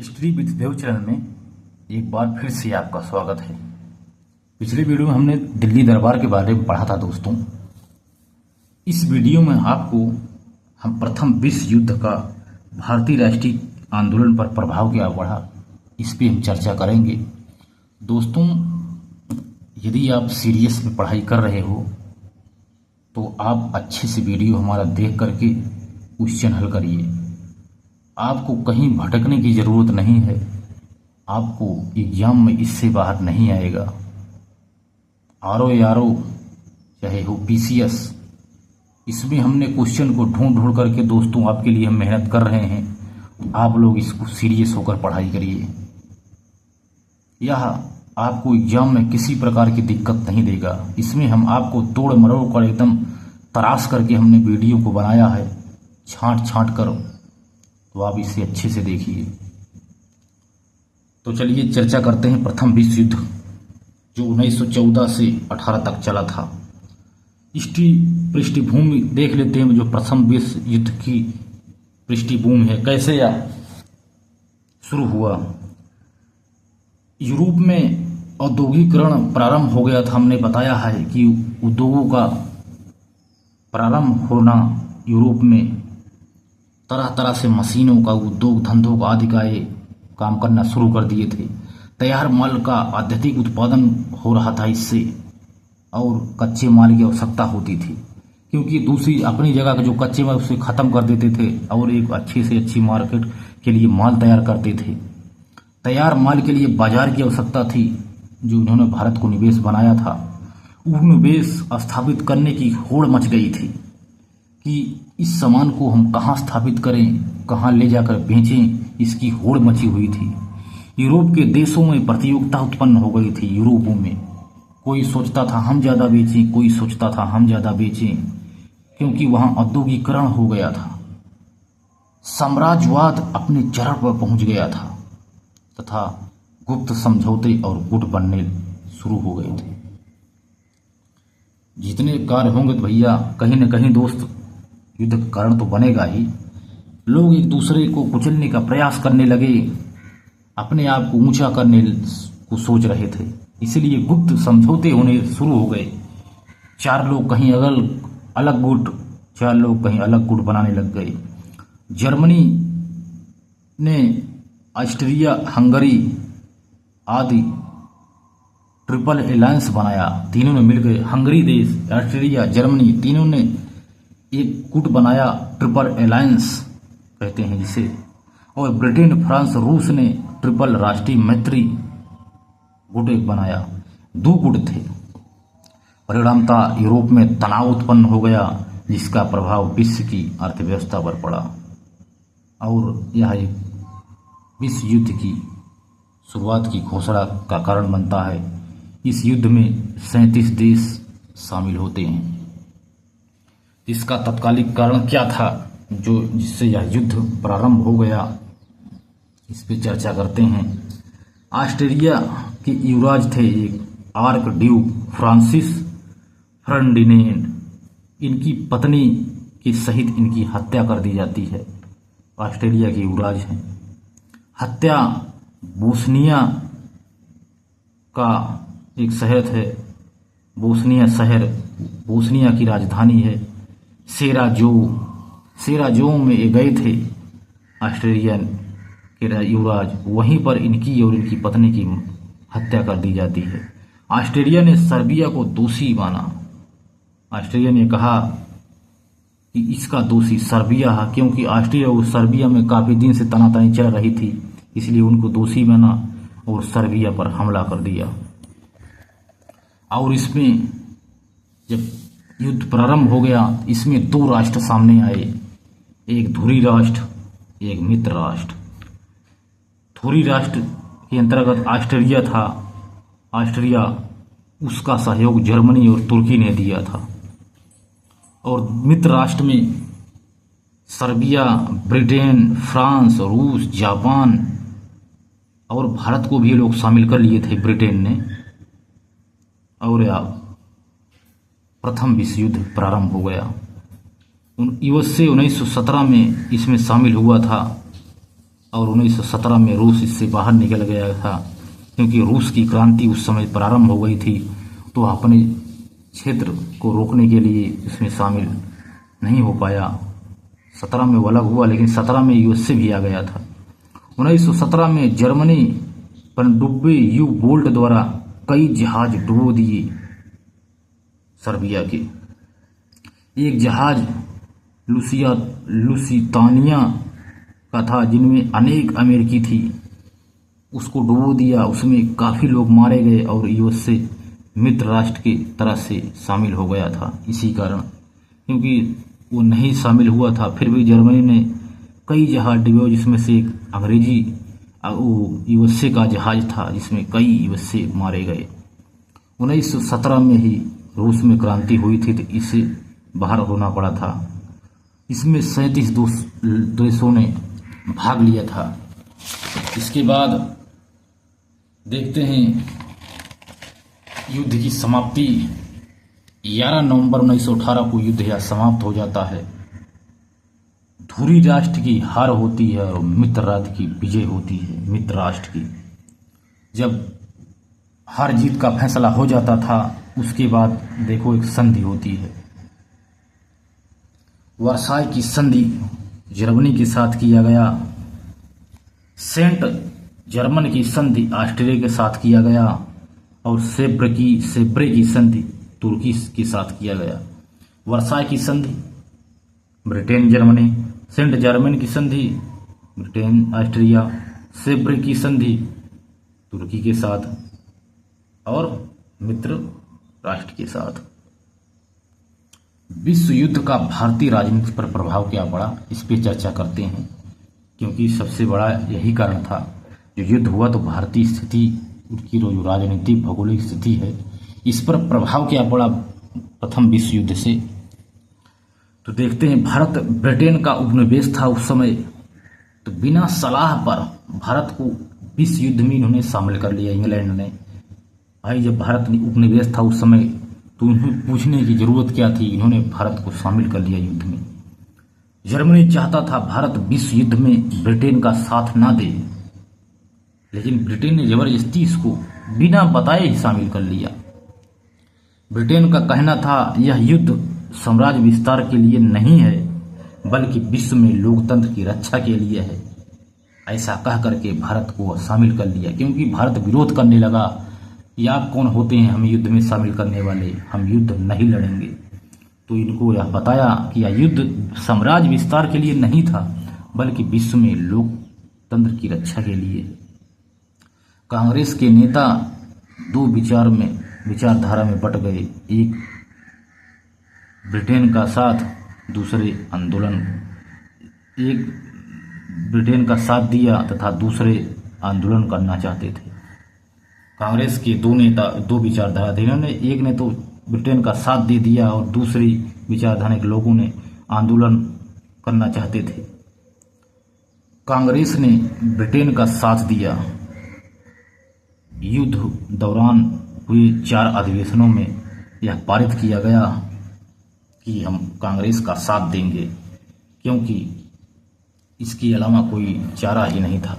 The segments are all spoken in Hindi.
हिस्ट्री विद देव चैनल में एक बार फिर से आपका स्वागत है। पिछले वीडियो में हमने दिल्ली दरबार के बारे में पढ़ा था दोस्तों। इस वीडियो में आपको हम प्रथम विश्व युद्ध का भारतीय राष्ट्रीय आंदोलन पर प्रभाव क्या पड़ा इस पे हम चर्चा करेंगे। दोस्तों, यदि आप सीरियस में पढ़ाई कर रहे हो तो आप अच्छे से वीडियो हमारा देख करके क्वेश्चन हल करिए। आपको कहीं भटकने की ज़रूरत नहीं है। आपको एग्जाम में इससे बाहर नहीं आएगा। आरओ चाहे हो पीसीएस, इसमें हमने क्वेश्चन को ढूंढ ढूंढ करके दोस्तों आपके लिए हम मेहनत कर रहे हैं। तो आप लोग इसको सीरियस होकर पढ़ाई करिए। यह आपको एग्जाम में किसी प्रकार की दिक्कत नहीं देगा। इसमें हम आपको तोड़ मरोड़ कर एकदम तराश करके हमने वीडियो को बनाया है, छांट छांट कर। तो आप इसे अच्छे से देखिए। तो चलिए चर्चा करते हैं प्रथम विश्व युद्ध जो 1914 से 18 तक चला था। इसकी पृष्ठभूमि देख लेते हैं। जो प्रथम विश्व युद्ध की पृष्ठभूमि है, कैसे यह शुरू हुआ। यूरोप में औद्योगिकरण प्रारंभ हो गया था। हमने बताया है कि उद्योगों का प्रारंभ होना यूरोप में, तरह तरह से मशीनों का उद्योग धंधों का आदि का ये काम करना शुरू कर दिए थे। तैयार माल का अत्यधिक उत्पादन हो रहा था इससे, और कच्चे माल की आवश्यकता होती थी क्योंकि दूसरी अपनी जगह का जो कच्चे माल उसे ख़त्म कर देते थे और एक अच्छी से अच्छी मार्केट के लिए माल तैयार करते थे। तैयार माल के लिए बाजार की आवश्यकता थी जो उन्होंने भारत को निवेश बनाया था। वो निवेश स्थापित करने की होड़ मच गई थी कि इस सामान को हम कहाँ स्थापित करें, कहाँ ले जाकर बेचें, इसकी होड़ मची हुई थी। यूरोप के देशों में प्रतियोगिता उत्पन्न हो गई थी। यूरोपों में कोई सोचता था हम ज़्यादा बेचें, कोई सोचता था हम ज़्यादा बेचें, क्योंकि वहाँ औद्योगिकरण हो गया था। साम्राज्यवाद अपने चरम पर पहुँच गया था तथा गुप्त समझौते और गुट बनने शुरू हो गए थे। जितने कार्य होंगे तो भैया कहीं न कहीं दोस्त युद्ध का कारण तो बनेगा ही। लोग एक दूसरे को कुचलने का प्रयास करने लगे, अपने आप को ऊंचा करने को सोच रहे थे। इसलिए गुप्त समझौते होने शुरू हो गए। चार लोग कहीं अलग गुट, चार लोग कहीं अलग गुट बनाने लग गए। जर्मनी ने ऑस्ट्रिया, हंगरी आदि ट्रिपल अलायंस बनाया। तीनों ने मिलकर, हंगरी देश, ऑस्ट्रिया, जर्मनी, तीनों ने एक गुट बनाया, ट्रिपल अलायंस कहते हैं जिसे। और ब्रिटेन, फ्रांस, रूस ने ट्रिपल राष्ट्रीय मैत्री गुट एक बनाया। दो गुट थे। परिणामतः यूरोप में तनाव उत्पन्न हो गया जिसका प्रभाव विश्व की अर्थव्यवस्था पर पड़ा और यह एक विश्व युद्ध की शुरुआत की घोषणा का कारण बनता है। इस युद्ध में 37 देश शामिल होते हैं। इसका तत्कालिक कारण क्या था जो जिससे यह युद्ध प्रारंभ हो गया, इस पे चर्चा करते हैं। ऑस्ट्रिया के युवराज थे एक आर्क ड्यूक फ्रांसिस फर्डिनेंड। इनकी पत्नी के सहित इनकी हत्या कर दी जाती है। ऑस्ट्रेलिया के युवराज हैं। हत्या बोस्निया का एक शहर है, बोस्निया शहर, बोस्निया की राजधानी है सेराजो में ये गए थे ऑस्ट्रेलियन के युवराज। वहीं पर इनकी और इनकी पत्नी की हत्या कर दी जाती है। ऑस्ट्रेलिया ने सर्बिया को दोषी माना। ऑस्ट्रेलिया ने कहा कि इसका दोषी सर्बिया है, क्योंकि ऑस्ट्रिया और सर्बिया में काफ़ी दिन से तनातनी चल रही थी, इसलिए उनको दोषी माना और सर्बिया पर हमला कर दिया। और इसमें जब युद्ध प्रारंभ हो गया, इसमें दो राष्ट्र सामने आए, एक धुरी राष्ट्र, एक मित्र राष्ट्र। धुरी राष्ट्र के अंतर्गत ऑस्ट्रिया था। ऑस्ट्रिया, उसका सहयोग जर्मनी और तुर्की ने दिया था। और मित्र राष्ट्र में सर्बिया, ब्रिटेन, फ्रांस, रूस, जापान और भारत को भी लोग शामिल कर लिए थे ब्रिटेन ने। और प्रथम विश्व युद्ध प्रारंभ हो गया। यूएसए 1917 में इसमें शामिल हुआ था और 1917 में रूस इससे बाहर निकल गया था, क्योंकि रूस की क्रांति उस समय प्रारंभ हो गई थी, तो अपने क्षेत्र को रोकने के लिए इसमें शामिल नहीं हो पाया। 17 में वो अलग हुआ, लेकिन 17 में यूएसए भी आ गया था। 1917 में जर्मनी पनडुब्बी यू बोल्ट द्वारा कई जहाज डुबो दिए सर्बिया के। एक जहाज लुसितानिया का था, जिनमें अनेक अमेरिकी थी, उसको डुबो दिया। उसमें काफ़ी लोग मारे गए और यूएसए मित्र राष्ट्र की तरह से शामिल हो गया था। इसी कारण, क्योंकि वो नहीं शामिल हुआ था, फिर भी जर्मनी ने कई जहाज डुबो, जिसमें से एक अंग्रेजी वो यूएसए का जहाज था, जिसमें कई यूएसए मारे गए। 1917 में ही रूस में क्रांति हुई थी, तो इसे बाहर होना पड़ा था। इसमें 37 देशों ने भाग लिया था। इसके बाद देखते हैं युद्ध की समाप्ति। 11 नवंबर 1918 को युद्ध यह समाप्त हो जाता है। धुरी राष्ट्र की हार होती है और मित्र राष्ट्र की विजय होती है। मित्र राष्ट्र की जब हार जीत का फैसला हो जाता था, उसके बाद देखो एक संधि होती है। वर्साई की संधि जर्मनी के साथ किया गया। सेंट जर्मन की संधि ऑस्ट्रिया के साथ किया गया और सेब्रे की संधि तुर्की के साथ किया गया। वर्साई की संधि ब्रिटेन जर्मनी, सेंट जर्मन की संधि ब्रिटेन ऑस्ट्रिया, सेब्रे की संधि तुर्की के साथ और मित्र राष्ट्र के साथ। विश्व युद्ध का भारतीय राजनीति पर प्रभाव क्या पड़ा, इस पे चर्चा करते हैं, क्योंकि सबसे बड़ा यही कारण था। जो युद्ध हुआ तो भारतीय स्थिति, उनकी जो राजनीतिक भौगोलिक स्थिति है, इस पर प्रभाव क्या पड़ा प्रथम विश्व युद्ध से। तो देखते हैं, भारत ब्रिटेन का उपनिवेश था उस समय, तो बिना सलाह पर भारत को विश्व युद्ध में इन्होंने शामिल कर लिया इंग्लैंड ने। भाई जब भारत उपनिवेश था उस समय, तो उन्हें पूछने की जरूरत क्या थी, इन्होंने भारत को शामिल कर लिया युद्ध में। जर्मनी चाहता था भारत विश्व युद्ध में ब्रिटेन का साथ ना दे, लेकिन ब्रिटेन ने जबरदस्ती इसको बिना बताए ही शामिल कर लिया। ब्रिटेन का कहना था यह युद्ध साम्राज्य विस्तार के लिए नहीं है, बल्कि विश्व में लोकतंत्र की रक्षा के लिए है। ऐसा कह करके भारत को शामिल कर लिया, क्योंकि भारत विरोध करने लगा कि आप कौन होते हैं हमें युद्ध में शामिल करने वाले, हम युद्ध नहीं लड़ेंगे। तो इनको यह बताया कि यह युद्ध साम्राज्य विस्तार के लिए नहीं था, बल्कि विश्व में लोकतंत्र की रक्षा के लिए। कांग्रेस के नेता दो विचारधारा में बट गए, एक ब्रिटेन का साथ, दूसरे आंदोलन। एक ब्रिटेन का साथ दिया तथा दूसरे आंदोलन करना चाहते थे। कांग्रेस के दो नेता दो विचारधारा थे, इन्होंने एक ने तो ब्रिटेन का साथ दे दिया और दूसरी विचारधारा के लोगों ने आंदोलन करना चाहते थे। कांग्रेस ने ब्रिटेन का साथ दिया। युद्ध दौरान हुए 4 अधिवेशनों में यह पारित किया गया कि हम कांग्रेस का साथ देंगे, क्योंकि इसके अलावा कोई चारा ही नहीं था।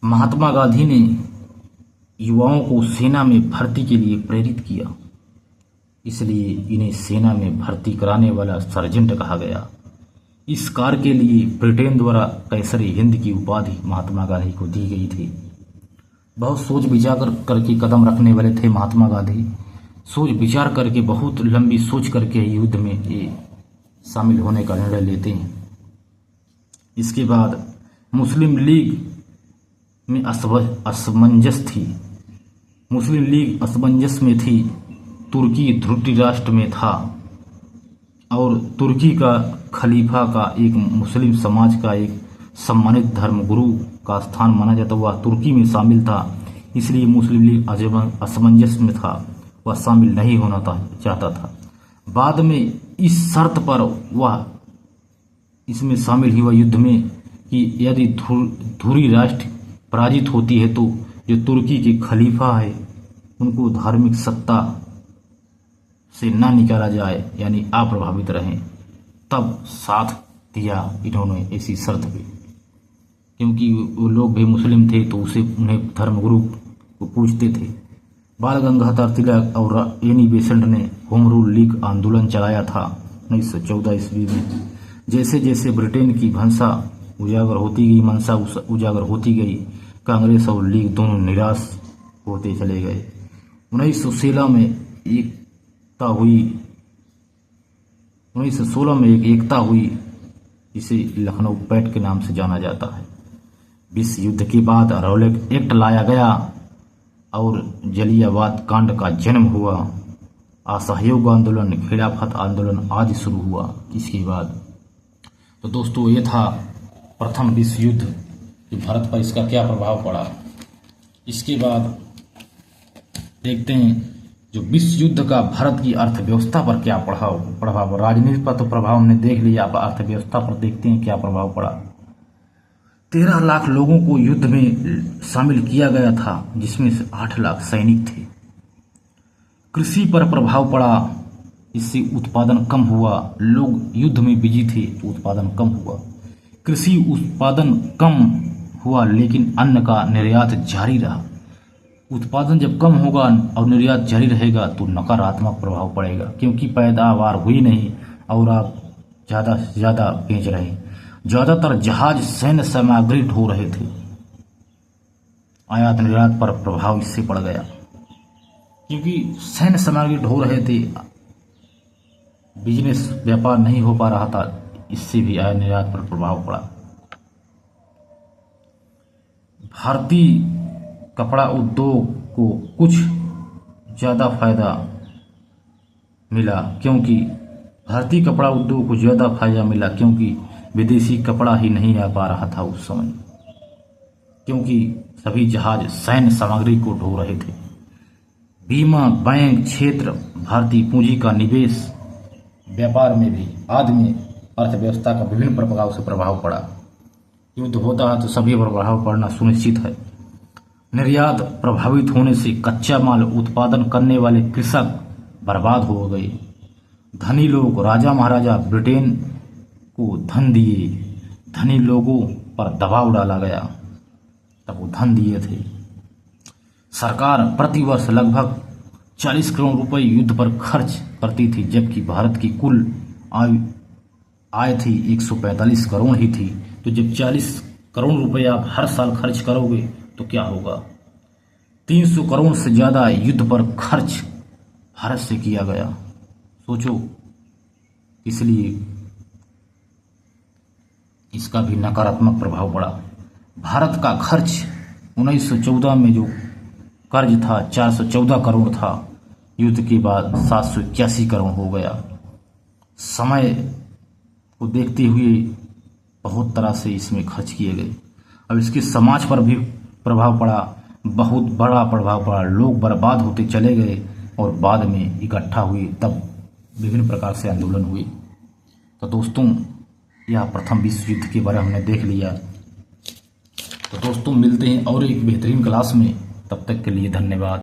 महात्मा गांधी ने युवाओं को सेना में भर्ती के लिए प्रेरित किया, इसलिए इन्हें सेना में भर्ती कराने वाला सर्जेंट कहा गया। इस कार्य के लिए ब्रिटेन द्वारा कैसरे हिंद की उपाधि महात्मा गांधी को दी गई थी। बहुत सोच विचार करके कदम रखने वाले थे महात्मा गांधी। सोच विचार करके, बहुत लंबी सोच करके युद्ध में ये शामिल होने का निर्णय लेते हैं। इसके बाद मुस्लिम लीग में असमंजस थी। मुस्लिम लीग असमंजस में थी। तुर्की ध्रुव राष्ट्र में था और तुर्की का खलीफा का एक मुस्लिम समाज का एक सम्मानित धर्मगुरु का स्थान माना जाता, वह तुर्की में शामिल था। इसलिए मुस्लिम लीग असमंजस में था, वह शामिल नहीं होना चाहता था। बाद में इस शर्त पर वह इसमें शामिल हुआ युद्ध में कि यदि धुरी राष्ट्र पराजित होती है तो जो तुर्की के खलीफा है उनको धार्मिक सत्ता से ना निकाला जाए, यानी अप्रभावित रहें। तब साथ दिया इन्होंने ऐसी शर्त पे। क्योंकि वो लोग भी मुस्लिम थे तो उन्हें धर्मगुरु को पूजते थे। बाल गंगाधर तिलक और एनी बेसेंट ने होम रूल लीग आंदोलन चलाया था 1914 ईस्वी में। जैसे जैसे ब्रिटेन की मंशा उजागर होती गई, कांग्रेस और लीग दोनों निराश होते चले गए। 1916 में एक एकता हुई, इसे लखनऊ पैक्ट के नाम से जाना जाता है। विश्व युद्ध के बाद रॉलेट एक्ट लाया गया और जलियांवाला कांड का जन्म हुआ। असहयोग आंदोलन, खिलाफत आंदोलन आदि शुरू हुआ इसके बाद। तो दोस्तों, ये था प्रथम विश्व युद्ध कि भारत पर इसका क्या प्रभाव पड़ा। इसके बाद देखते हैं जो विश्व युद्ध का भारत की अर्थव्यवस्था पर क्या प्रभाव। राजनीति पर तो प्रभाव हमने देख लिया, अब अर्थव्यवस्था पर देखते हैं क्या प्रभाव पड़ा। 13 लाख लोगों को युद्ध में शामिल किया गया था, जिसमें से 8 लाख सैनिक थे। कृषि पर प्रभाव पड़ा, इससे उत्पादन कम हुआ। लोग युद्ध में बिजी थे तो उत्पादन कम हुआ। कृषि उत्पादन कम हुआ लेकिन अन्न का निर्यात जारी रहा। उत्पादन जब कम होगा और निर्यात जारी रहेगा तो नकारात्मक प्रभाव पड़ेगा, क्योंकि पैदावार हुई नहीं और आप ज़्यादा से ज़्यादा बेच रहे हैं। ज़्यादातर जहाज सैन्य सामग्री ढो रहे थे। आयात निर्यात पर प्रभाव इससे पड़ गया, क्योंकि सैन्य सामग्री ढो रहे थे, बिजनेस व्यापार नहीं हो पा रहा था, इससे भी आयात निर्यात पर प्रभाव पड़ा। भारतीय कपड़ा उद्योग को कुछ ज़्यादा फायदा मिला, क्योंकि विदेशी कपड़ा ही नहीं आ पा रहा था उस समय, क्योंकि सभी जहाज सैन्य सामग्री को ढो रहे थे। बीमा, बैंक क्षेत्र, भारतीय पूंजी का निवेश, व्यापार में भी आदि में अर्थव्यवस्था का विभिन्न प्रकार से प्रभाव पड़ा। युद्ध होता है तो सभी पर प्रभाव पड़ना सुनिश्चित है। निर्यात प्रभावित होने से कच्चा माल उत्पादन करने वाले कृषक बर्बाद हो गए। धनी लोग, राजा महाराजा ब्रिटेन को धन दिए, धनी लोगों पर दबाव डाला गया, तब वो धन दिए थे। सरकार प्रति वर्ष लगभग 40 करोड़ रुपए युद्ध पर खर्च करती थी, जबकि भारत की कुल आय थी 145 करोड़ ही थी। तो जब 40 करोड़ रुपए आप हर साल खर्च करोगे तो क्या होगा। 300 करोड़ से ज़्यादा युद्ध पर खर्च भारत से किया गया, सोचो। इसलिए इसका भी नकारात्मक प्रभाव पड़ा। भारत का खर्च 1914 में जो कर्ज था 414 करोड़ था, युद्ध के बाद 781 करोड़ हो गया। समय को देखते हुए बहुत तरह से इसमें खर्च किए गए। अब इसके समाज पर भी प्रभाव पड़ा, बहुत बड़ा प्रभाव पड़ा। लोग बर्बाद होते चले गए और बाद में इकट्ठा हुए, तब विभिन्न प्रकार से आंदोलन हुए। तो दोस्तों, यह प्रथम विश्व युद्ध के बारे में हमने देख लिया। तो दोस्तों, मिलते हैं और एक बेहतरीन क्लास में, तब तक के लिए धन्यवाद।